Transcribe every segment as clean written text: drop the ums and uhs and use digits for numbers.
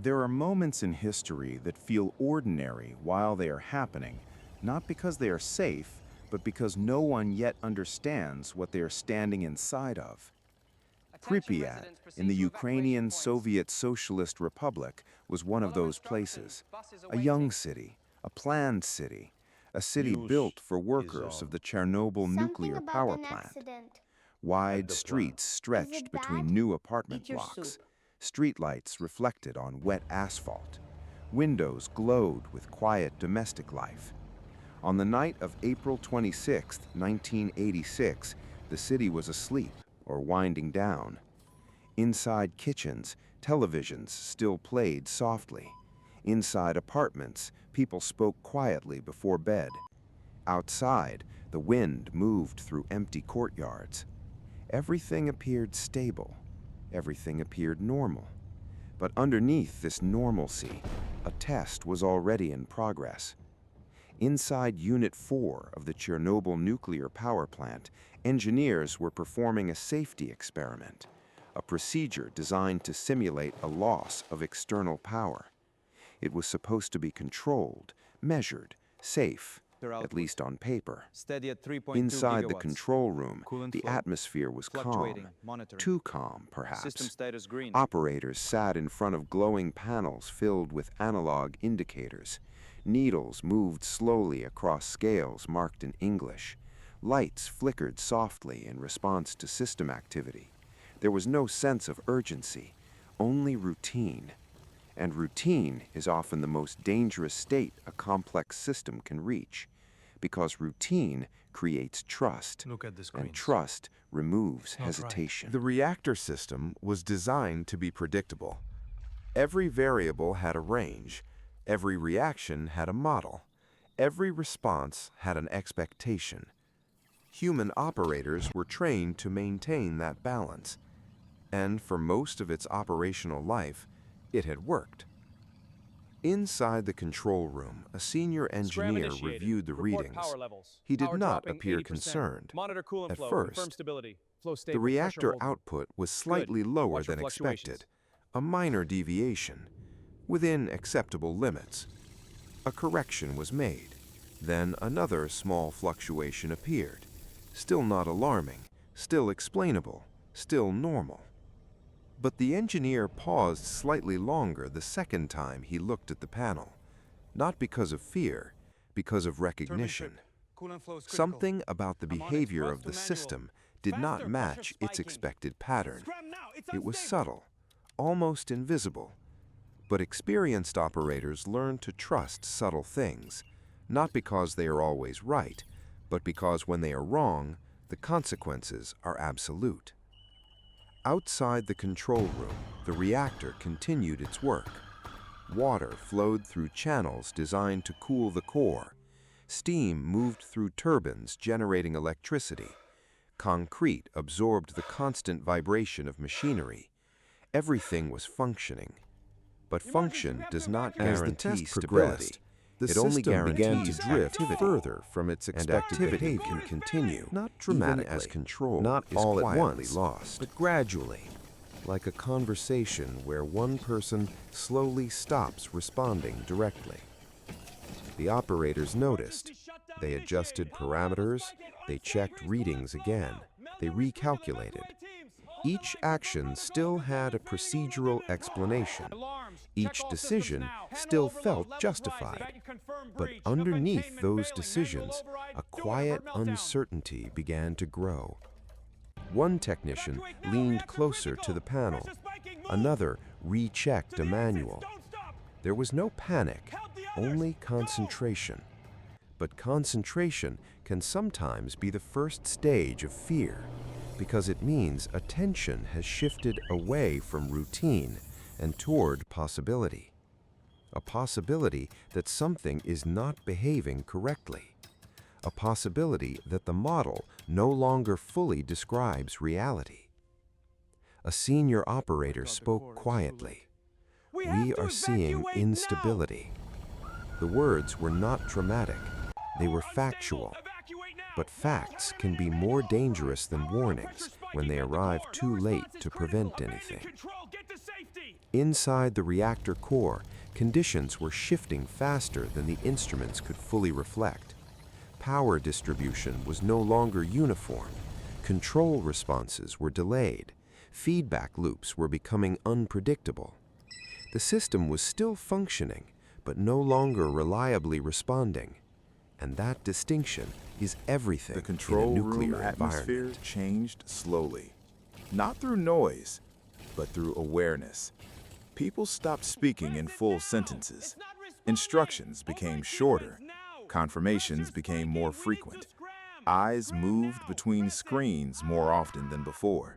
There are moments in history that feel ordinary while they are happening, not because they are safe, but because no one yet understands what they are standing inside of. Pripyat, in the Ukrainian Soviet Socialist Republic, was one of those places. A young city, a planned city, a city built for workers of the Chernobyl Nuclear Power Plant. Wide streets stretched between new apartment blocks. Streetlights reflected on wet asphalt. Windows glowed with quiet domestic life. On the night of April 26, 1986, the city was asleep or winding down. Inside kitchens, televisions still played softly. Inside apartments, people spoke quietly before bed. Outside, the wind moved through empty courtyards. Everything appeared stable. Everything appeared normal. But underneath this normalcy, a test was already in progress. Inside Unit 4 of the Chernobyl Nuclear Power Plant, engineers were performing a safety experiment, a procedure designed to simulate a loss of external power. It was supposed to be controlled, measured, safe, at least on paper. Inside the control room, the atmosphere was calm, too calm, perhaps. Operators sat in front of glowing panels filled with analog indicators. Needles moved slowly across scales marked in English. Lights flickered softly in response to system activity. There was no sense of urgency, only routine. And routine is often the most dangerous state a complex system can reach, because routine creates trust, and trust removes hesitation. The reactor system was designed to be predictable. Every variable had a range, every reaction had a model, every response had an expectation. Human operators were trained to maintain that balance, and for most of its operational life, it had worked. Inside the control room, a senior engineer reviewed the readings. He did not appear concerned. At first, the reactor output was slightly lower than expected, a minor deviation, within acceptable limits. A correction was made. Then another small fluctuation appeared. Still not alarming, still explainable, still normal. But the engineer paused slightly longer the second time he looked at the panel, not because of fear, because of recognition. Something about the behavior of the system did not match its expected pattern. It was subtle, almost invisible. But experienced operators learn to trust subtle things, not because they are always right, but because when they are wrong, the consequences are absolute. Outside the control room, the reactor continued its work. Water flowed through channels designed to cool the core. Steam moved through turbines generating electricity. Concrete absorbed the constant vibration of machinery. Everything was functioning. But function does not guarantee stability. The system began to drift further from its expected behavior. Can continue, not dramatically, even as control not all at once, lost, but gradually, like a conversation where one person slowly stops responding directly. The operators noticed. They adjusted parameters, they checked readings again, they recalculated. Each action still had a procedural explanation. Each decision still felt justified. But underneath those decisions, a quiet uncertainty began to grow. One technician leaned closer to the panel. Another rechecked a manual. There was no panic, only concentration. But concentration can sometimes be the first stage of fear, because it means attention has shifted away from routine and toward possibility. A possibility that something is not behaving correctly. A possibility that the model no longer fully describes reality. A senior operator spoke quietly. "We are seeing instability." The words were not dramatic, they were factual. But facts can be more dangerous than warnings when they arrive too late to prevent anything. Inside the reactor core, conditions were shifting faster than the instruments could fully reflect. Power distribution was no longer uniform. Control responses were delayed. Feedback loops were becoming unpredictable. The system was still functioning, but no longer reliably responding. And that distinction is everything The control in a room nuclear atmosphere environment. changed slowly, not through noise, but through awareness. People stopped speaking in full sentences. Instructions became shorter. Confirmations became more frequent. Eyes moved between screens more often than before.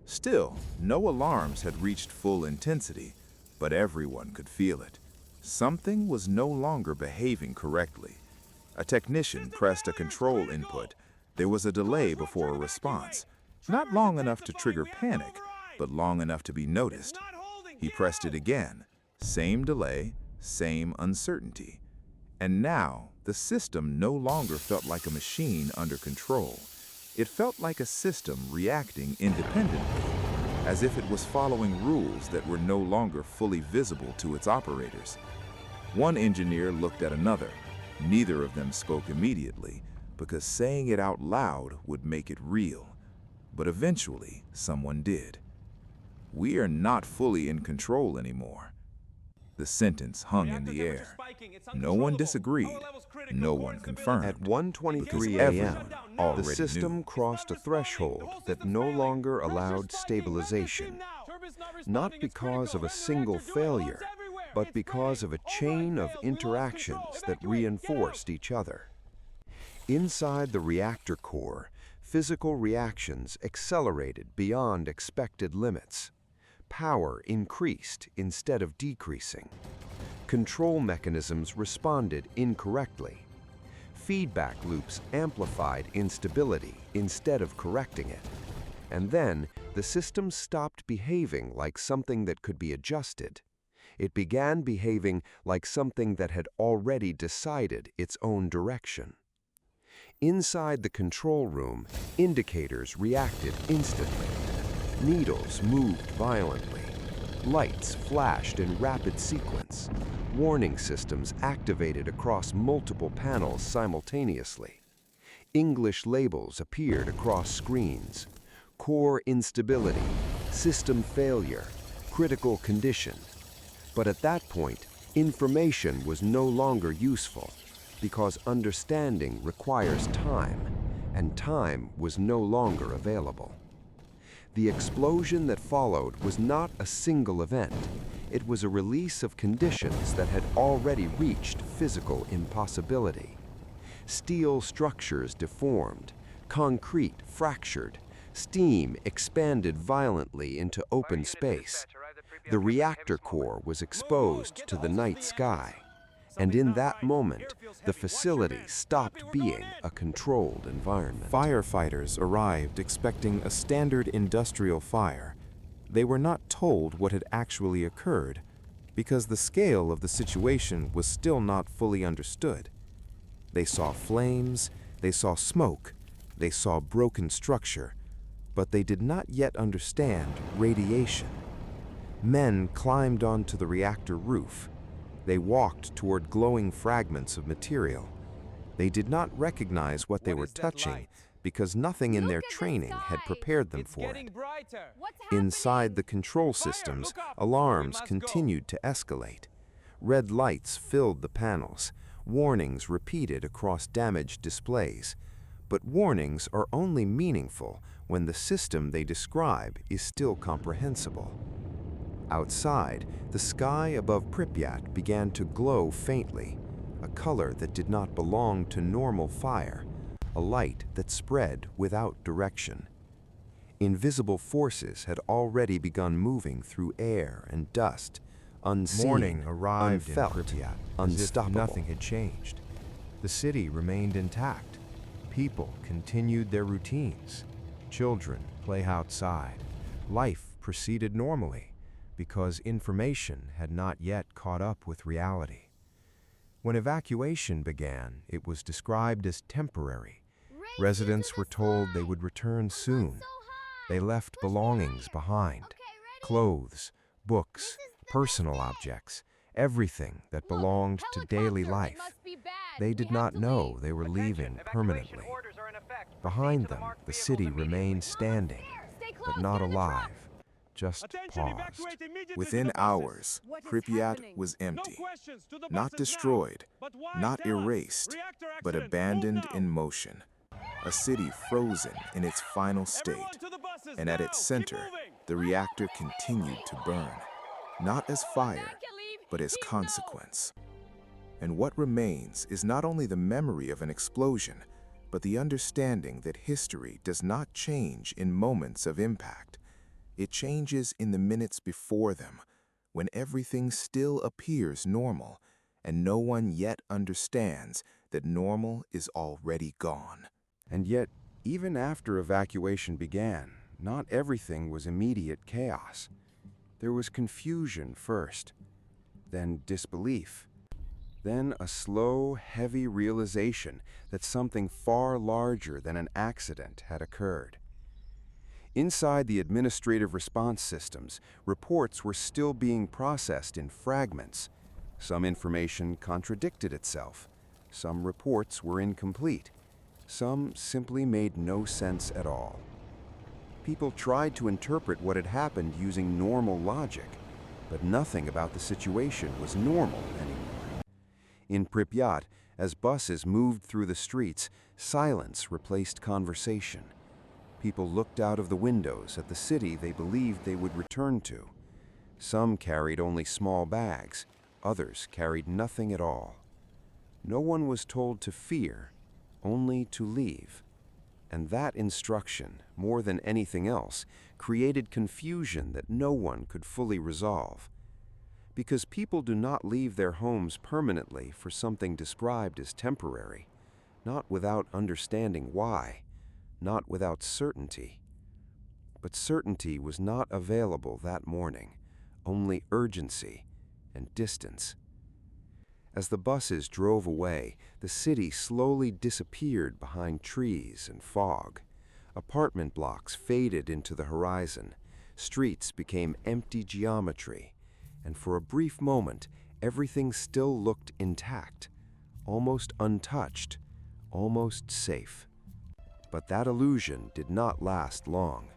Still, no alarms had reached full intensity, but everyone could feel it. Something was no longer behaving correctly. A technician pressed a control input. There was a delay before a response. Not long enough to trigger panic, but long enough to be noticed. He pressed it again. Same delay, same uncertainty. And now, the system no longer felt like a machine under control. It felt like a system reacting independently, as if it was following rules that were no longer fully visible to its operators. One engineer looked at another. Neither of them spoke immediately, because saying it out loud would make it real. But eventually, someone did. "We are not fully in control anymore." The sentence hung in the air. No one disagreed. No one confirmed. At 1:23 Because a.m., everyone the already system knew. crossed a threshold that no longer allowed stabilization, not because of a single failure, but because of a chain of interactions that reinforced each other. Inside the reactor core, physical reactions accelerated beyond expected limits. Power increased instead of decreasing. Control mechanisms responded incorrectly. Feedback loops amplified instability instead of correcting it. And then, the system stopped behaving like something that could be adjusted. It began behaving like something that had already decided its own direction. Inside the control room, indicators reacted instantly. Needles moved violently. Lights flashed in rapid sequence. Warning systems activated across multiple panels simultaneously. English labels appeared across screens. Core instability, system failure, critical condition. But at that point, information was no longer useful, because understanding requires time, and time was no longer available. The explosion that followed was not a single event. It was a release of conditions that had already reached physical impossibility. Steel structures deformed, concrete fractured, steam expanded violently into open space. The reactor core was exposed to the night sky. And in that moment, the facility stopped being a controlled environment. Firefighters arrived expecting a standard industrial fire. They were not told what had actually occurred, because the scale of the situation was still not fully understood. They saw flames, they saw smoke, they saw broken structure, but they did not yet understand radiation. Men climbed onto the reactor roof. They walked toward glowing fragments of material. They did not recognize what they were touching because nothing in their training had prepared them for it. Inside the control systems, alarms continued to escalate. Red lights filled the panels, warnings repeated across damaged displays. But warnings are only meaningful when the system they describe is still comprehensible. Outside, the sky above Pripyat began to glow faintly, a color that did not belong to normal fire, a light that spread without direction. Invisible forces had already begun moving through air and dust, unseen, Morning arrived unfelt, in Pripyat, unstoppable. as if nothing had changed. The city remained intact. People continued their routines. Children play outside. Life proceeded normally, because information had not yet caught up with reality. When evacuation began, it was described as temporary. Residents were told they would return soon. They left belongings behind: clothes, books, personal objects, everything that belonged to daily life. They did not know they were leaving permanently. Behind them, the city remained standing, but not alive, just paused. Within hours, Pripyat was empty, not destroyed, not erased, but abandoned in motion. A city frozen in its final state, and at its center, the reactor continued to burn, not as fire, but as consequence. And what remains is not only the memory of an explosion, but the understanding that history does not change in moments of impact. It changes in the minutes before them, when everything still appears normal, and no one yet understands that normal is already gone. And yet, even after evacuation began, not everything was immediate chaos. There was confusion first, then disbelief, then a slow, heavy realization that something far larger than an accident had occurred. Inside the administrative response systems, reports were still being processed in fragments. Some information contradicted itself. Some reports were incomplete. Some simply made no sense at all. People tried to interpret what had happened using normal logic, but nothing about the situation was normal anymore. In Pripyat, as buses moved through the streets, silence replaced conversation. People looked out of the windows at the city they believed they would return to. Some carried only small bags, others carried nothing at all. No one was told to fear, only to leave. And that instruction, more than anything else, created confusion that no one could fully resolve. Because people do not leave their homes permanently for something described as temporary, not without understanding why, not without certainty. But certainty was not available that morning, only urgency and distance. As the buses drove away, the city slowly disappeared behind trees and fog. Apartment blocks faded into the horizon. Streets became empty geometry. And for a brief moment, everything still looked intact, almost untouched, almost safe. But that illusion did not last long,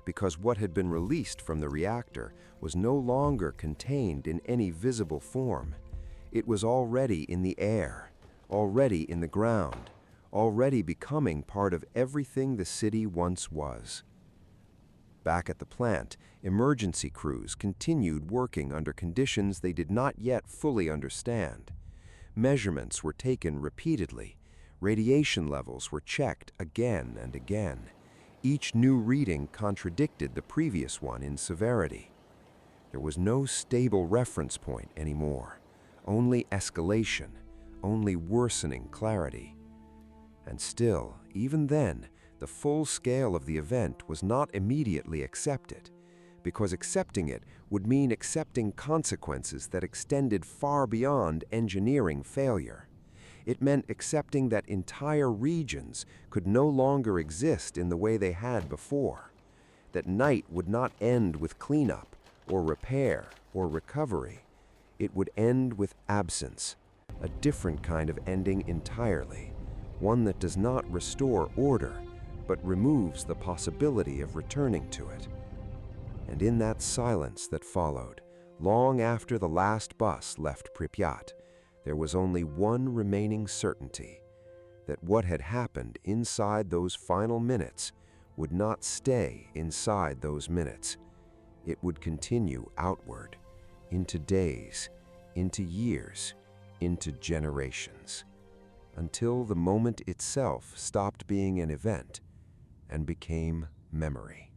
because what had been released from the reactor was no longer contained in any visible form. It was already in the air, already in the ground, already becoming part of everything the city once was. Back at the plant, emergency crews continued working under conditions they did not yet fully understand. Measurements were taken repeatedly. Radiation levels were checked again and again. Each new reading contradicted the previous one in severity. There was no stable reference point anymore. Only escalation, only worsening clarity. And still, even then, the full scale of the event was not immediately accepted, because accepting it would mean accepting consequences that extended far beyond engineering failure. It meant accepting that entire regions could no longer exist in the way they had before, that night would not end with cleanup, or repair, or recovery. It would end with absence, a different kind of ending entirely, one that does not restore order, but removes the possibility of returning to it. And in that silence that followed, long after the last bus left Pripyat, there was only one remaining certainty, that what had happened inside those final minutes would not stay inside those minutes. It would continue outward, into days, into years, into generations, until the moment itself stopped being an event and became memory.